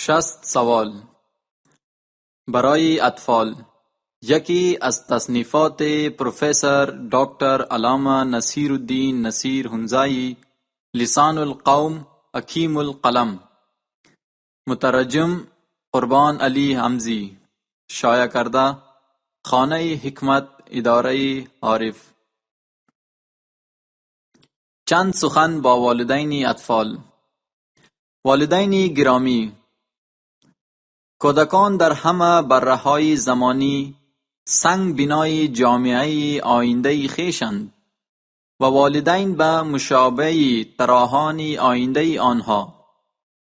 60 سوال برای اطفال. یکی از تصنیفات پروفسور دکتر علامه نصیرالدین نصیر هنزایی، لسان القوم حکیم القلم. مترجم قربان علی حمزی. شایع کرده خانه حکمت، اداره عارف. چند سخن با والدین اطفال. والدین گرامی، کودکان در همه برهه‌های زمانی سنگ بنای جامعه آینده خویشند و والدین به مشابه طراحان آینده آنها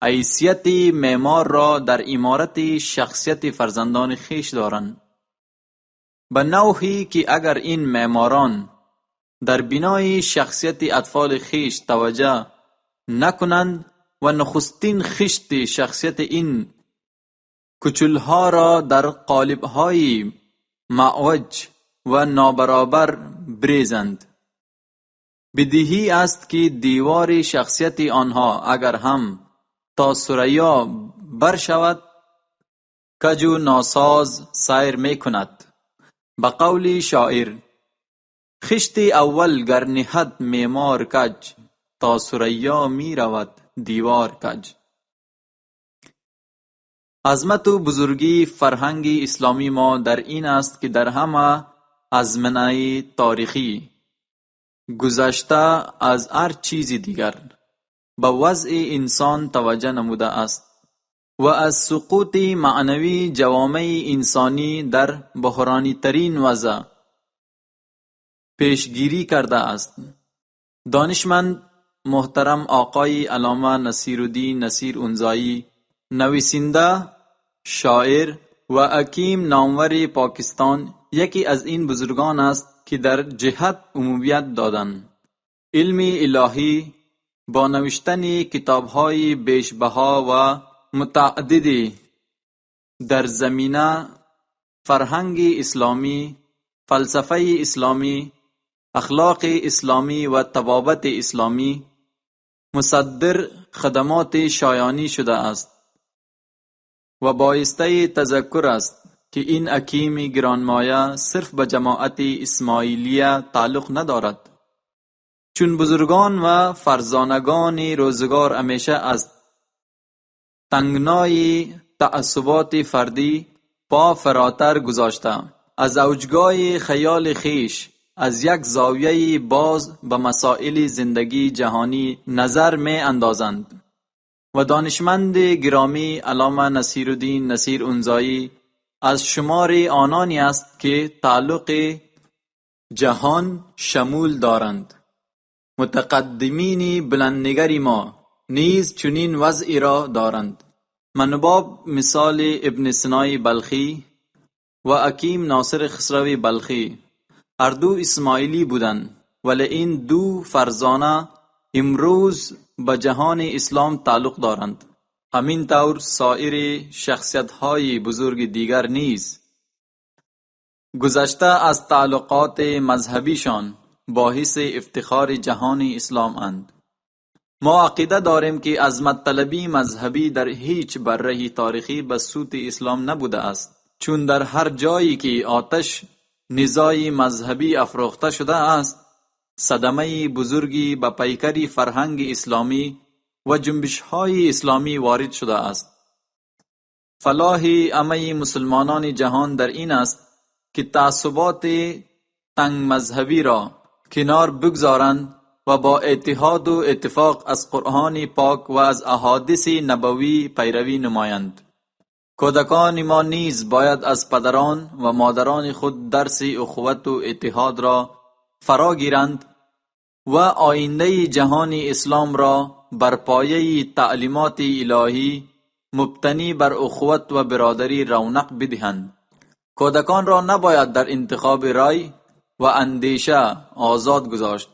حیثیت معمار را در عمارت شخصیت فرزندان خویش دارند، به نوعی که اگر این معماران در بنای شخصیت اطفال خویش توجه نکنند و نخستین خشت شخصیت این کوچولها را در قالب‌های معوج و نابرابر بریزند، بدیهی است که دیوار شخصیت آنها اگر هم تا ثریا بر شود، کج و ناساز سیر می کند. به قول شاعر: خشت اول گر نهد معمار کج، تا ثریا می رود دیوار کج. عظمت و بزرگی فرهنگ اسلامی ما در این است که در همه ازمنه تاریخی گذشته از هر چیز دیگر به وضع انسان توجه نموده است و از سقوط معنوی جوامع انسانی در بحرانی ترین وضع پیشگیری کرده است. دانشمند محترم آقای علامه نصیرالدین نصیر هنزایی، نویسنده، شاعر و حکیم نامور پاکستان، یکی از این بزرگان است که در جهت عمومیت دادند. علم الهی با نوشتن کتاب‌های بیش‌بها و متعددی در زمینه فرهنگ اسلامی، فلسفه اسلامی، اخلاق اسلامی و طبابت اسلامی مصدر خدمات شایانی شده است و بایسته تذکر است که این حکیم گرانمایه صرف به جماعت اسماعیلیه تعلق ندارد، چون بزرگان و فرزانگان روزگار همیشه از تنگنای تعصبات فردی پا فراتر گذاشته، از اوجگاه خیال خیش از یک زاویه باز به مسائل زندگی جهانی نظر می اندازند و دانشمند گرامی علامه نصیرالدین نصیر هنزایی از شمار آنانی است که تعلق جهان شمول دارند. متقدمین بلندنگری ما نیز چنین وضعی را دارند. منباب مثال ابن سینای بلخی و حکیم ناصر خسروی بلخی هر دو اسماعیلی بودند، ولی این دو فرزانه امروز به جهان اسلام تعلق دارند. همین طور سایر شخصیت‌های بزرگ دیگر نیز گذشته از تعلقات مذهبیشان باعث افتخار جهان اسلام اند. ما عقیده داریم که عظمت طلبی مذهبی در هیچ بره تاریخی به سود اسلام نبوده است، چون در هر جایی که آتش نزاع مذهبی افروخته شده است، صدمه بزرگی به پیکر فرهنگ اسلامی و جنبش‌های اسلامی وارد شده است. فلاح همه مسلمانان جهان در این است که تعصبات تنگ مذهبی را کنار بگذارند و با اتحاد و اتفاق از قرآن پاک و از احادیث نبوی پیروی نمایند. کودکان ما نیز باید از پدران و مادران خود درس اخوت و اتحاد را فرا گیرند و آینده جهان اسلام را بر پایه تعلیمات الهی مبتنی بر اخوت و برادری رونق بدهند. کودکان را نباید در انتخاب رای و اندیشه آزاد گذاشت.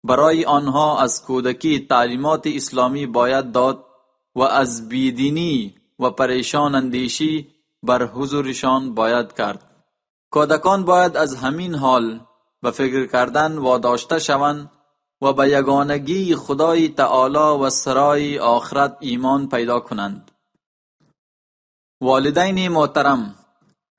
برای آنها از کودکی تعلیمات اسلامی باید داد و از بیدینی و پریشان اندیشی بر حضورشان باید کرد. کودکان باید از همین حال به فکر کردن واداشته شوند و به یگانگی خدای تعالی و سرای آخرت ایمان پیدا کنند. والدین محترم،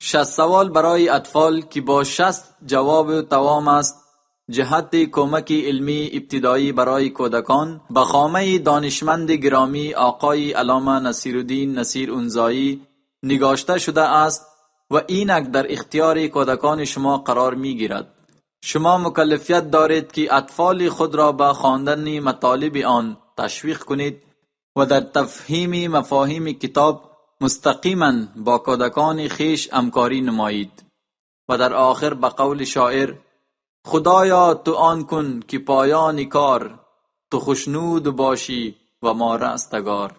60 سوال برای اطفال که با 60 جواب تمام است جهت کمک علمی ابتدایی برای کودکان به خامه دانشمند گرامی آقای علامه نصیرالدین نصیرانزایی نگاشته شده است و اینک در اختیار کودکان شما قرار می گیرد. شما مکلفیت دارید که اطفال خود را به خواندن مطالب آن تشویق کنید و در تفهیم مفاهیم کتاب مستقیما با کودکان خیش همکاری نمایید. و در آخر به قول شاعر: خدایا تو آن کن که پایان کار، تو خوشنود باشی و ما رستگار.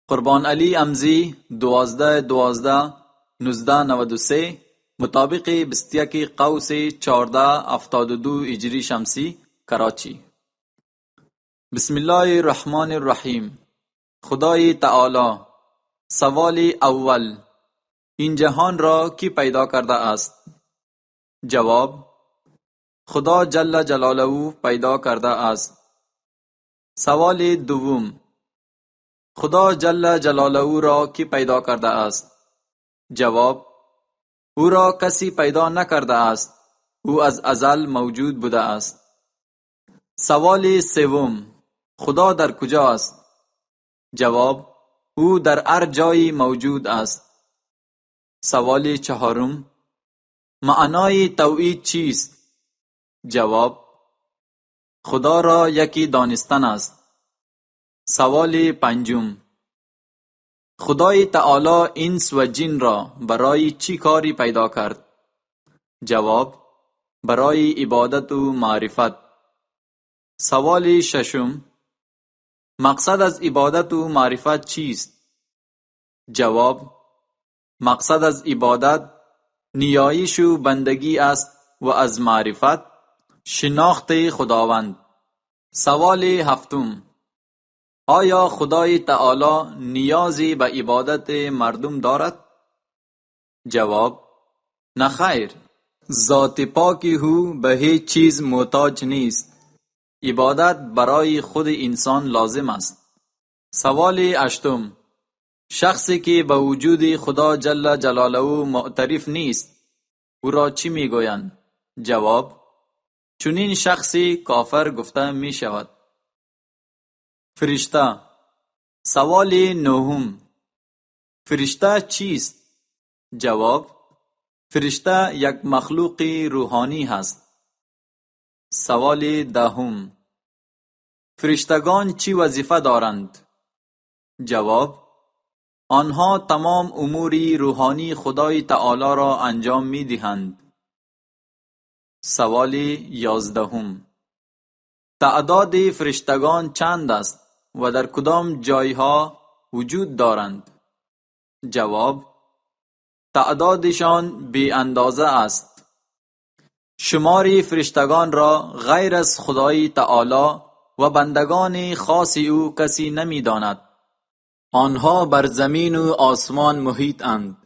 قربان علی امزی 12/12/1993 مطابق 21 قوس 1472 هجری شمسی، کراچی. بسم الله الرحمن الرحیم. خدای تعالی. سوال اول: این جهان را کی پیدا کرده است؟ جواب: خدا جل جلاله پیدا کرده است. سوال دوم: خدا جل جلاله را کی پیدا کرده است؟ جواب: او را کسی پیدا نکرده است، او از ازل موجود بوده است. سوال سوم: خدا در کجا است؟ جواب: او در هر جایی موجود است. سوال چهارم: معنای توحید چیست؟ جواب: خدا را یکی دانستن است. سوال پنجم: خدای تعالی انس و جن را برای چی کاری پیدا کرد؟ جواب: برای عبادت و معرفت. سوال ششم: مقصد از عبادت و معرفت چیست؟ جواب: مقصد از عبادت نیایش و بندگی است و از معرفت شناخت خداوند. سوال هفتم: آیا خدای تعالی نیازی به عبادت مردم دارد؟ جواب: نه خیر، ذات پاک او به هیچ چیز محتاج نیست. عبادت برای خود انسان لازم است. سوال هشتم: شخصی که به وجود خدا جل جلاله معترف نیست او را چی میگویند؟ جواب: چنین شخصی کافر گفته می شود. فرشته. سوال نهم: فرشته چیست؟ جواب: فرشته یک مخلوق روحانی هست. سوال دهم: فرشتگان چی وظیفه دارند؟ جواب: آنها تمام امور روحانی خدای تعالی را انجام می دهند. سوال یازدهم: تعداد فرشتگان چند است و در کدام جایها وجود دارند؟ جواب: تعدادشان بی اندازه است. شمار فرشتگان را غیر از خدای تعالی و بندگان خاص او کسی نمی داند. آنها بر زمین و آسمان محیط اند.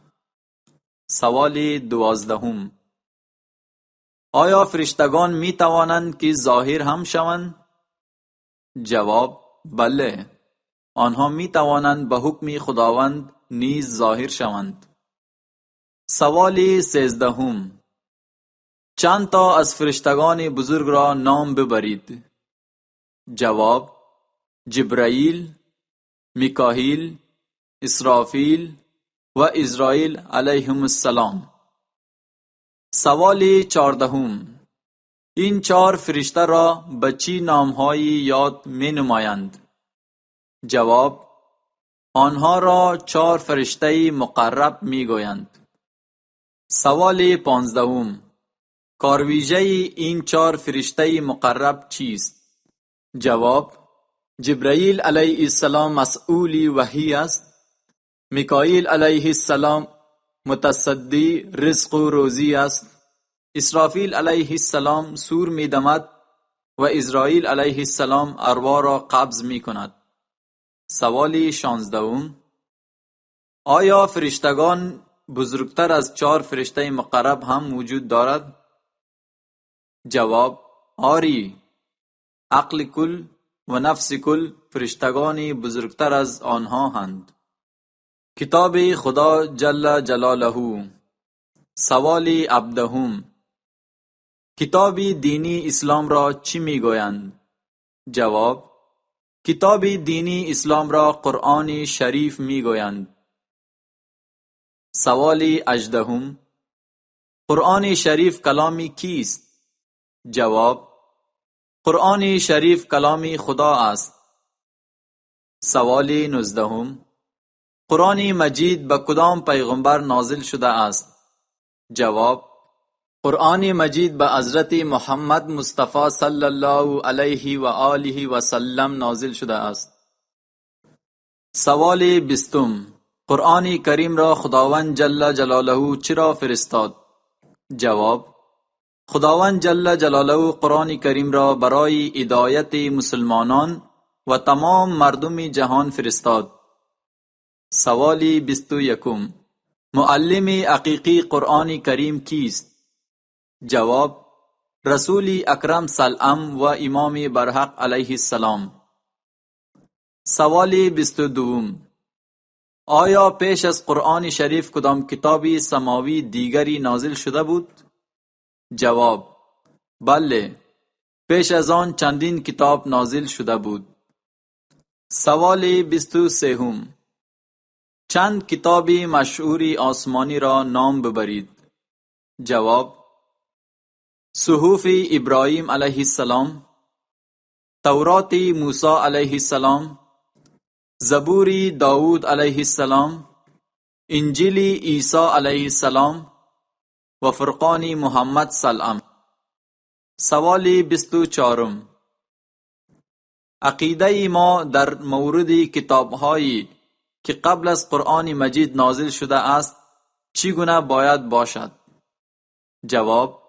سوال دوازدهم: آیا فرشتگان می توانند که ظاهر هم شوند؟ جواب: بله، آنها می توانند به حکم خداوند نیز ظاهر شوند. سوال سیزدهم: چند تا از فرشتگان بزرگ را نام ببرید. جواب: جبرائیل، میکائیل، اسرافیل و عزراییل علیهم السلام. سوال چهاردهم: این 4 فرشته را به چی نامهایی یاد می نمایند؟ جواب: آنها را 4 فرشته مقرب می گویند. سوال 15: کارویژه این 4 فرشته مقرب چیست؟ جواب: جبرائیل علیه السلام مسئول وحی است، میکائیل علیه السلام متصدی رزق و روزی است، اسرافیل علیه السلام سور می دمد و عزراییل علیه السلام ارواح را قبض می کند. سوال 16: آیا فرشتگان بزرگتر از 4 فرشته مقرب هم وجود دارد؟ جواب: آری، عقل کل و نفس کل فرشتگانی بزرگتر از آنها هند. کتاب خدا جل جلاله. سوال 17. کتاب دینی اسلام را چی می گویند؟ جواب: کتاب دینی اسلام را قرآن شریف می گویند. سوال 18. قرآن شریف کلام کیست؟ جواب: قرآن شریف کلام خدا است. سوال 19. قرآن مجید به کدام پیغمبر نازل شده است؟ جواب: قرآن مجید به حضرت محمد مصطفی صلی الله علیه و آله و سلم نازل شده است. سوال 20. قرآن کریم را خداوند جل جلاله چرا فرستاد؟ جواب: خداوند جل جلاله قرآن کریم را برای هدایت مسلمانان و تمام مردم جهان فرستاد. سوال 21. معلم حقیقی قرآن کریم کیست؟ جواب: رسول اکرم سلام و امام برحق علیه السلام. سوال 22. آیا پیش از قرآن شریف کدام کتاب سماوی دیگری نازل شده بود؟ جواب: بله، پیش از آن چندین کتاب نازل شده بود. سوال 23. چند کتاب مشهور آسمانی را نام ببرید. جواب: صحف ابراهیم علیه السلام، تورات موسی علیه السلام، زبور داود علیه السلام، انجیل عیسی علیه السلام و فرقان محمد سلام. سوال 24. عقیده ما در مورد کتاب‌هایی که قبل از قرآن مجید نازل شده است چگونه باید باشد؟ جواب: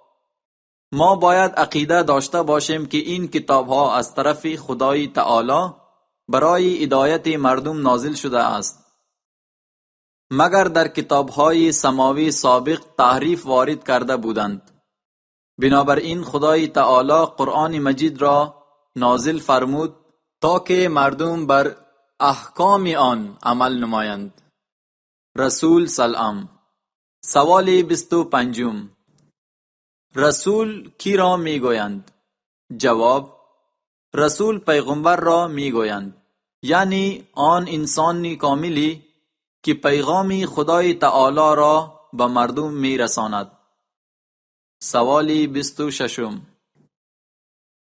ما باید عقیده داشته باشیم که این کتاب‌ها از طرف خدای تعالی برای هدایت مردم نازل شده است، مگر در کتاب‌های سماوی سابق تحریف وارد کرده بودند. بنابراین خدای تعالی قرآن مجید را نازل فرمود تا که مردم بر احکام آن عمل نمایند. رسول سلام. سوال 25. رسول کی را می گویند؟ جواب: رسول پیغمبر را می گویند، یعنی آن انسان کاملی که پیغام خدای تعالی را به مردم می رساند. سوال 26.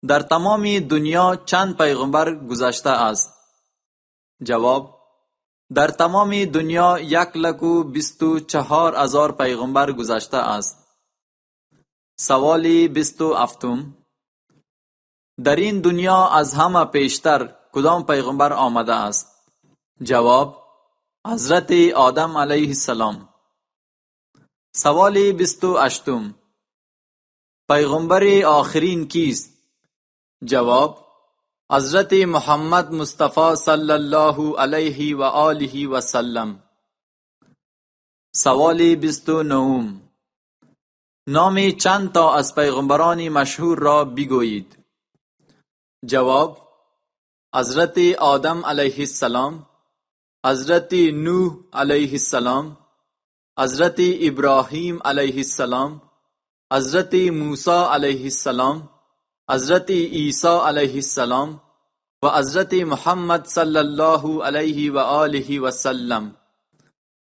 در تمام دنیا چند پیغمبر گذشته است؟ جواب: در تمام دنیا 1,24,000 پیغمبر گذشته است. سوال 27. در این دنیا از همه پیشتر کدام پیغمبر آمده است؟ جواب: حضرت آدم علیه السلام. سوال 28. پیغمبر آخرین کیست؟ جواب: حضرت محمد مصطفی صلی الله علیه و آله و سلم. سوال 29. نام چند تا از پیغمبران مشهور را بگویید. جواب: حضرت آدم علیه السلام، حضرت نوح علیه السلام، حضرت ابراهیم علیه السلام، حضرت موسی علیه السلام، حضرت عیسی علیه السلام و حضرت محمد صلی الله علیه و آله و سلم.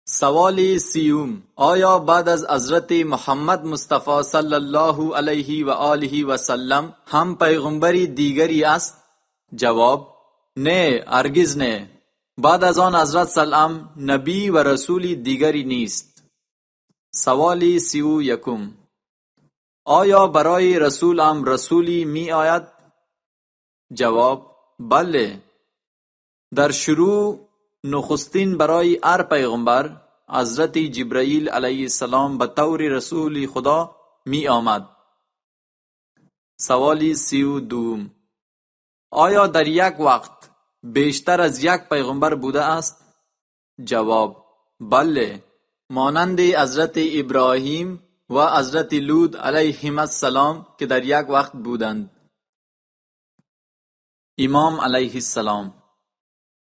سوال 30. آیا بعد از حضرت محمد مصطفی صلی الله علیه و آله و سلم هم پیغمبری دیگری است؟ جواب: نه، هرگز نه. بعد از آن حضرت سلام نبی و رسول دیگری نیست. سوال 31. آیا برای رسول هم رسولی می آید؟ جواب: بله. در شروع نخستین برای هر پیغمبر حضرت جبرائیل علیه السلام به طور رسول خدا می آمد. سوال 32. آیا در یک وقت بیشتر از یک پیغمبر بوده است؟ جواب: بله، مانند حضرت ابراهیم و حضرت لوط علیهم السلام که در یک وقت بودند. امام علیه السلام.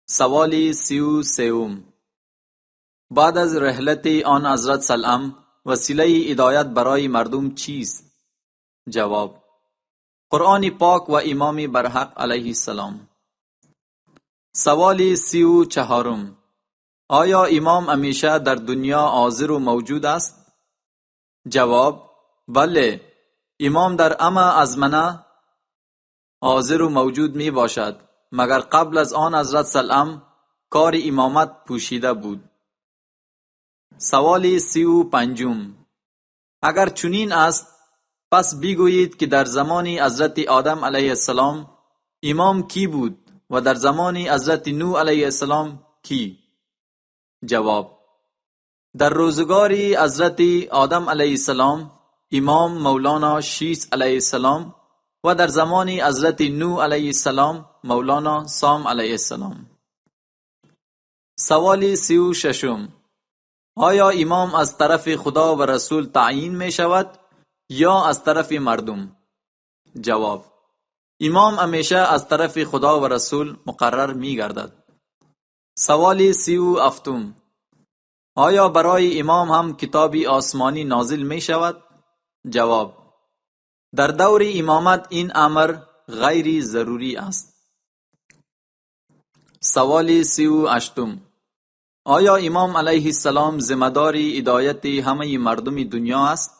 سوال 33. بعد از رحلت آن حضرت سلام وسیله هدایت برای مردم چیست؟ جواب: قرآن پاک و امام برحق علیه السلام. سوال 34: آیا امام همیشه در دنیا حاضر و موجود است؟ جواب: بله، امام در همه ازمنه حاضر و موجود می باشد، مگر قبل از آن حضرت سلام کار امامت پوشیده بود. سوال 35: اگر چنین است پس بگویید که در زمان حضرت آدم علیه السلام امام کی بود و در زمان حضرت نوح علیه السلام کی؟ جواب: در روزگار حضرت آدم علیه السلام امام مولانا شیس علیه السلام و در زمان حضرت نوح علیه السلام مولانا سام علیه السلام. سوال 36: آیا امام از طرف خدا و رسول تعیین می شود یا از طرف مردم؟ جواب: امام همیشه از طرف خدا و رسول مقرر می گردد. سوال 37: آیا برای امام هم کتاب آسمانی نازل می شود؟ جواب: در دور امامت این امر غیر ضروری است. سوال 38: آیا امام علیه السلام ذمه‌دار هدایت همه مردم دنیا است؟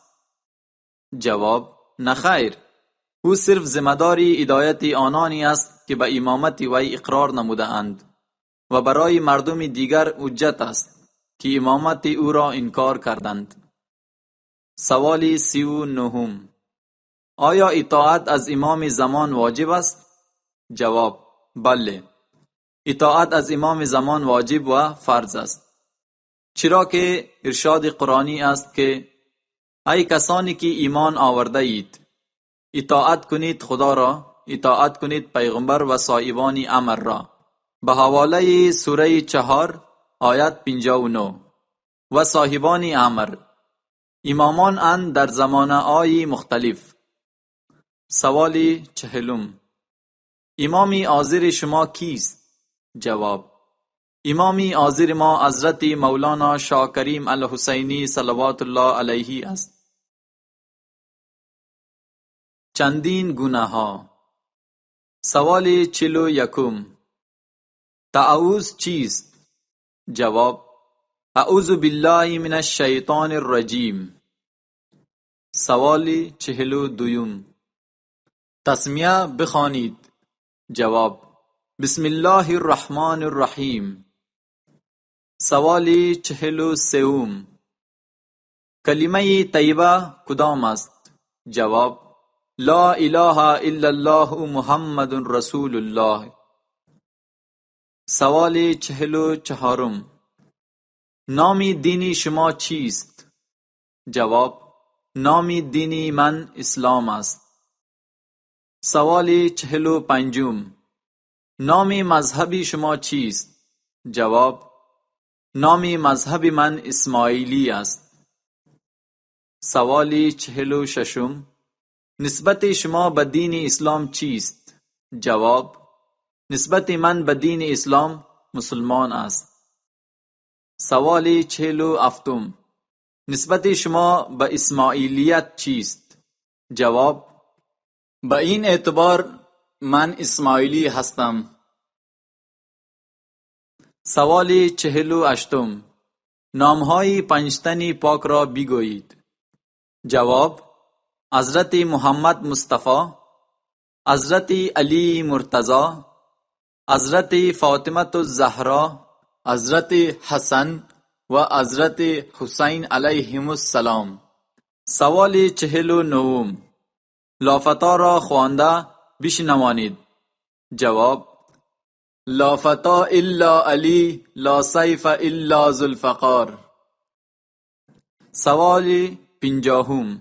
جواب: نخیر، او صرف ذمه‌دار هدایت آنانی است که به امامت وی اقرار نموده اند و برای مردم دیگر حجت است که امامت او را انکار کردند. سوال 39: آیا اطاعت از امام زمان واجب است؟ جواب: بله، اطاعت از امام زمان واجب و فرض است، چرا که ارشاد قرآنی است که ای کسانی که ایمان آورده اید، اطاعت کنید خدا را، اطاعت کنید پیغمبر و صاحبان امر را. به حواله سوره 4 آیت 59. و صاحبان امر امامان اند در زمانه های مختلف. سوال 40: امامی حاضر شما کیست؟ جواب: امامی حاضر ما حضرت مولانا شاه کریم الحسینی صلوات الله علیه است. چندین گناه ها. سوال 41: تعوذ چیست؟ جواب: اعوذ بالله من الشیطان الرجیم. سوال 42: تسمیه بخوانید. جواب: بسم الله الرحمن الرحیم. سوال 43: کلمه طیبه کدام است؟ جواب: لا اله الا الله محمد رسول الله. سوال 44: نام دین شما چیست؟ جواب: نام دین من اسلام است. سوال 45: نام مذهب شما چیست؟ جواب: نام مذهب من اسماعیلی است. سوال 46: نسبت شما به دین اسلام چیست؟ جواب: نسبت من به دین اسلام مسلمان است. سوال 47: نسبت شما به اسماعیلیت چیست؟ جواب: به این اعتبار من اسماعیلی هستم. سوال 48: نامهای پنجتن پاک را بگویید. جواب: حضرت محمد مصطفی، حضرت علی مرتضی، حضرت فاطمه الزهرا، حضرت حسن و حضرت حسین علیهم السلام. سوال 49: لافتا را خوانده بشنوانید. جواب: لا فتا الا علی، لا سیف الا ذوالفقار. سوال 50: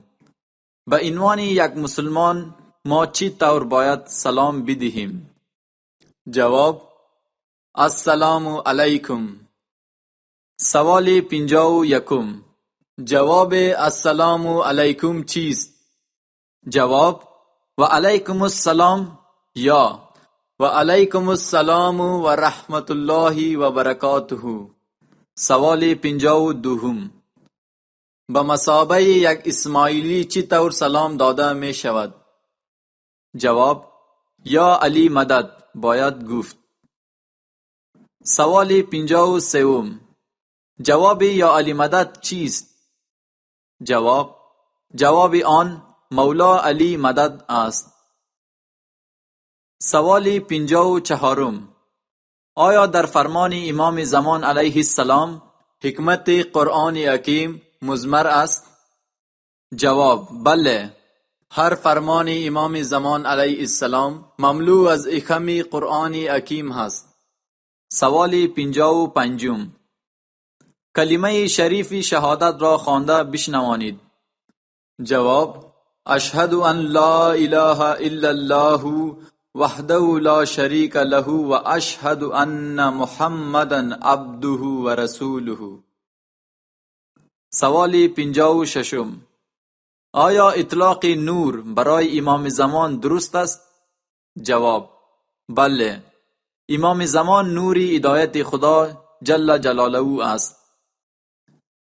به عنوان یک مسلمان ما چی طور باید سلام بدهیم؟ جواب: السلام علیکم. سوال 51: جواب السلام علیکم چیست؟ جواب: و علیکم السلام یا و علیکم السلام و رحمت الله و برکاته. سوال 52. به مثابه یک اسماعیلی چی طور سلام داده می شود؟ جواب: یا علی مدد باید گفت. سوال 53. جواب یا علی مدد چیست؟ جواب آن مولا علی مدد است. سوال 54. آیا در فرمان امام زمان علیه السلام حکمت قرآن حکیم مضمر است؟ جواب: بله، هر فرمان امام زمان علیه السلام مملو از حکم قرآن حکیم هست. سوال 55. کلمه شریف شهادت را خوانده بشنوانید. جواب: اشهد ان لا اله الا الله وحده لا شریک له و اشهد ان محمدا عبده و رسوله. سوال 56. آیا اطلاق نور برای امام زمان درست است؟ جواب: بله، امام زمان نوری هدایت خدا جل جلاله است.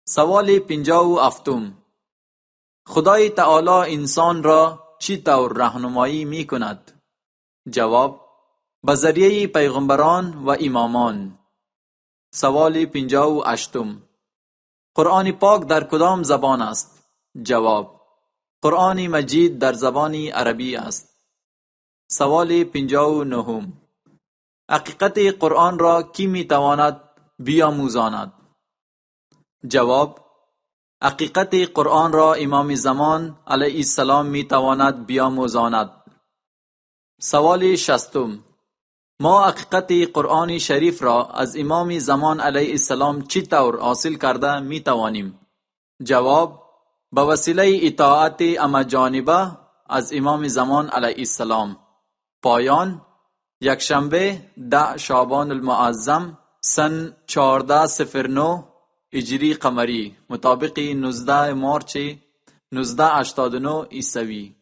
سوال 57. خدای تعالی انسان را چی طور راهنمایی می کند؟ جواب: به ذریعه پیغمبران و امامان. سوال 58. قرآن پاک در کدام زبان است؟ جواب: قرآن مجید در زبان عربی است. سوال 59. حقیقت قرآن را کی می تواند بیاموزاند؟ جواب: حقیقت قرآن را امام زمان علیه السلام می تواند بیاموزاند. سوال 60. ما حقیقت قرآن شریف را از امام زمان علیه السلام چی طور حاصل کرده می توانیم؟ جواب: به وسیله اطاعت همه جانبه از امام زمان علیه السلام. پایان: یکشنبه 10 شعبان المعظم سن 1409 هجری قمری مطابق 19 مارچ 1989 عیسوی.